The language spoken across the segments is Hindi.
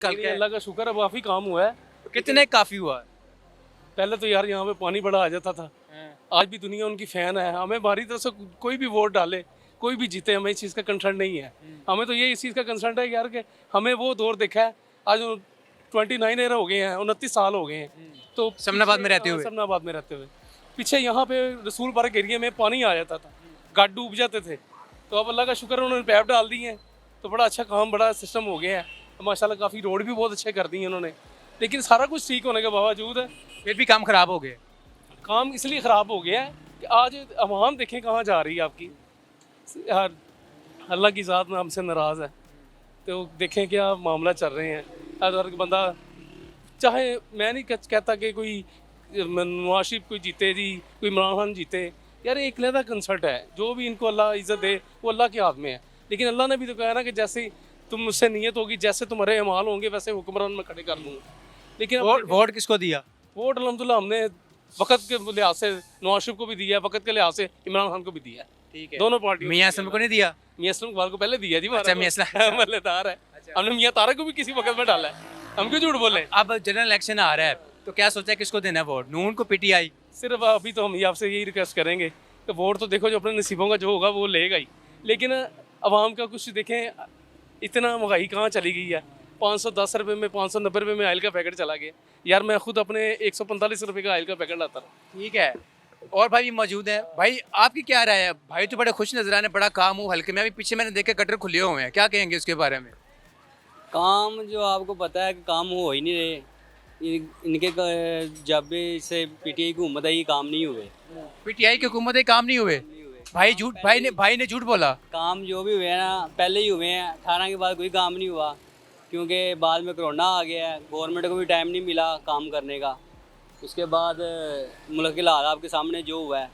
लेकिन अल्लाह का शुक्र है काफ़ी काम हुआ है। कितने काफी हुआ है? पहले तो यार यहाँ पे पानी बड़ा आ जाता था, आज भी दुनिया उनकी फ़ैन है। हमें हमारी तरफ से कोई भी वोट डाले, कोई भी जीते, हमें इस चीज़ का कंसर्न नहीं है। हमें तो ये इस चीज़ का कंसर्न है यार कि हमें वो दौर देखा है। आज 29 ईयर हो गए हैं, 29 साल हो गए हैं। तो समनाबाद में रहते हुए? समनाबाद में रहते हुए पीछे यहाँ पे रसूल पार्क एरिया में पानी आ जाता था, गाड़ डूब जाते थे। तो अब अल्लाह का शुक्र है उन्होंने पैप डाल दिए हैं, तो बड़ा अच्छा काम, बड़ा सिस्टम हो गया है। माशाल्लाह काफ़ी रोड भी बहुत अच्छे कर दिए उन्होंने। लेकिन सारा कुछ ठीक होने के बावजूद फिर भी काम खराब हो गए। काम इसलिए ख़राब हो गया है कि आज अवाम देखें कहाँ जा रही है आपकी। यार अल्लाह की ज़ात में हमसे नाराज़ है, तो देखें क्या मामला चल रहे हैं। अगर बंदा चाहे, मैं नहीं कहता कि कोई नवाज शरीफ कोई जीते जी, कोई इमरान खान जीते, यार एक लहदा कंसर्ट है। जो भी इनको अल्लाह इज़्ज़त दे वो अल्लाह के हाथ में है। लेकिन अल्लाह ने भी तो कहा ना कि जैसे तुम मुझसे नीयत होगी, जैसे तुम्हारे अमाल होंगे वैसे हुक्मरान मैं खड़े कर दूँगा। लेकिन वोट किसको दिया? वोट अलहमदुल्ला हमने वक़्त के लिहाज से नवाज शरीफ को भी दिया है, वक़्त के लिहाज से इमरान खान को भी दिया है। ठीक है, दोनों पार्टी मियां असलम को नहीं दिया? मियां असलम इकबाल को पहले दिया जी। अच्छा, मियां असलम मल्लेदार है। हमने मियां तारा को भी किसी वक़्त में डाला है, हम क्यों झूठ बोले। अब जनरल इलेक्शन आ रहा है, तो क्या सोचा है किसको देना है वोट? नून को, पीटीआई? सिर्फ अभी तो हम ये आपसे यही रिक्वेस्ट करेंगे कि वोट तो देखो जो अपने नसीबों का जो होगा वो लेगा ही, लेकिन आवाम का कुछ देखें। इतना महंगाई कहाँ चली गई है, 510 रुपये में, 590 रुपये में आयल का पैकेट चला गया। यार मैं खुद अपने 145 रुपये का आयल का पैकेट लाता रहा। ठीक है, और भाई भी मौजूद है। भाई आपकी क्या राय है? भाई तो बड़े खुश नजर आने, बड़ा काम हो हल्के में। अभी पीछे मैंने देखे गटर खुले हुए हैं, क्या कहेंगे उसके बारे में? काम जो आपको पता है कि काम हो ही नहीं रहे। इनके जब भी से पीटीआई की हुकूमत आई काम नहीं हुए। पीटीआई की हुकूमत है, काम नहीं हुए? भाई झूठ, भाई ने झूठ बोला। काम जो भी हुए हैं ना पहले ही हुए हैं, 18 के बाद कोई काम नहीं हुआ, क्योंकि बाद में कोरोना आ गया है, गवर्नमेंट को भी टाइम नहीं मिला काम करने का। उसके बाद मुल्क के हालात आपके सामने जो हुआ है,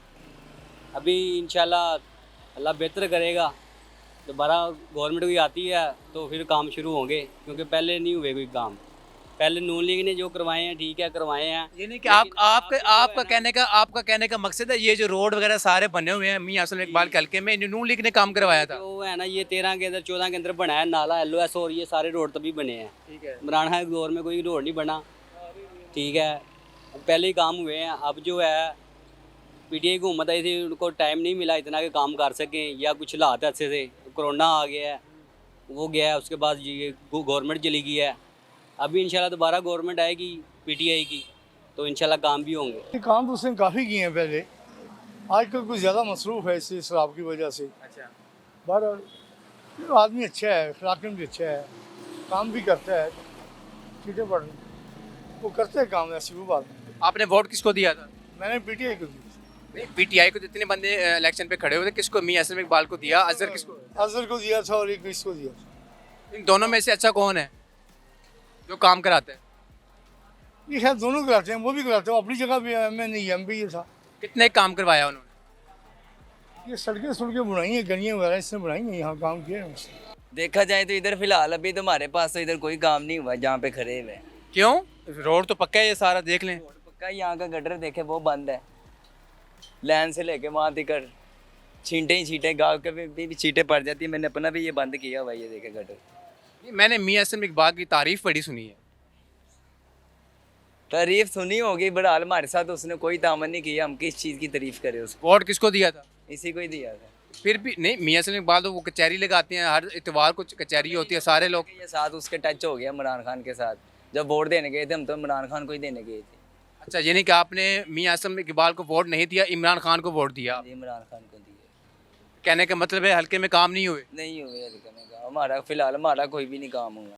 अभी इंशाल्लाह अल्लाह बेहतर करेगा। दोबारा गवर्नमेंट कोई आती है तो फिर काम शुरू होंगे, क्योंकि पहले नहीं हुए कोई काम। पहले नून लीग ने जो करवाए हैं ठीक है, करवाए हैं। ये नहीं कि आपका कहने का मकसद है ये जो रोड वगैरह सारे बने हुए हैं मियां असलम इकबाल के हल्के में, नून लीग ने काम करवाया था? जो है ना ये 13 के अंदर 14 के अंदर बना है नाला LOS, और ये सारे रोड तभी बने हैं। ठीक है, इमरान खान के दौर में कोई रोड नहीं बना। ठीक है, पहले ही काम हुए हैं। अब जो है पीटीआई की हुकूमत आई थी, उनको टाइम नहीं मिला इतना कि काम कर सकें, या कुछ हालात अच्छे से, कोरोना आ गया है, वो गया है। उसके बाद ये गवर्नमेंट चली गई है। अभी इंशाल्लाह दोबारा गवर्नमेंट आएगी पीटीआई की, तो इंशाल्लाह काम भी होंगे। काम तो उसने काफ़ी किए हैं पहले, आजकल कुछ ज़्यादा मसरूफ़ है इस शराब की वजह से। अच्छा, बहरहाल आदमी अच्छा है, अखलाकन भी अच्छा है, काम भी करता है, चीटें पढ़ वो करते हैं काम, ऐसी वो बात नहीं। आपने वोट किसको दिया था? मैंने पीटीआई को दी, नहीं, पीटीआई को जितने बंदे इलेक्शन पे खड़े हुए थे, किसको? मियां असलम इकबाल को दिया, अजहर किसको? अजहर को दिया था और एक इसको दिया था। इन दोनों में से अच्छा कौन है जो काम कराता है? ये खैर दोनों कराते हैं, वो भी कराते हैं, अपनी जगह भी है, मैं नहीं, एम भी ये था। कितने काम करवाया उन्होंने? ये सड़कें बनाई हैं, गलियाँ वगैरह इसने बनाई हैं, यहाँ काम किया है उसने। देखा जाए तो इधर फिलहाल अभी तो हमारे पास तो इधर कोई काम नहीं हुआ जहाँ पे खड़े हुए हैं। क्यों? रोड तो पक्का है, ये सारा देख लें। पक्का यहाँ का गटर देखे वो बंद है, लाइन से लेके वहाँ तक छींटे ही छींटे, गाँव के भी छींटे पड़ जाती है। मैंने अपना भी ये बंद किया हुआ, ये देखे गटर। मैंने मियां असलम इकबाल की तारीफ बड़ी सुनी है। तारीफ सुनी होगी, बहरहाल हमारे साथ उसने कोई तामन नहीं किया, हम किस चीज़ की तारीफ करें उसको। वोट किसको दिया था? इसी को ही दिया था। फिर भी नहीं, मियां असलम इकबाल तो वो कचहरी लगाते हैं, हर इतवार को कचहरी होती है, सारे लोग। ये साथ उसके टच हो गया इमरान खान के साथ, जब वोट देने गए थे हम तो इमरान खान को ही देने गए थे। अच्छा, यानी कि आपने मियां असलम इकबाल को वोट नहीं दिया, इमरान खान को वोट दिया। इमरान खान को दिए। कहने का मतलब है हल्के में काम नहीं हुए? नहीं हुए हल्के में काम, हमारा फिलहाल हमारा कोई भी नहीं काम हुआ।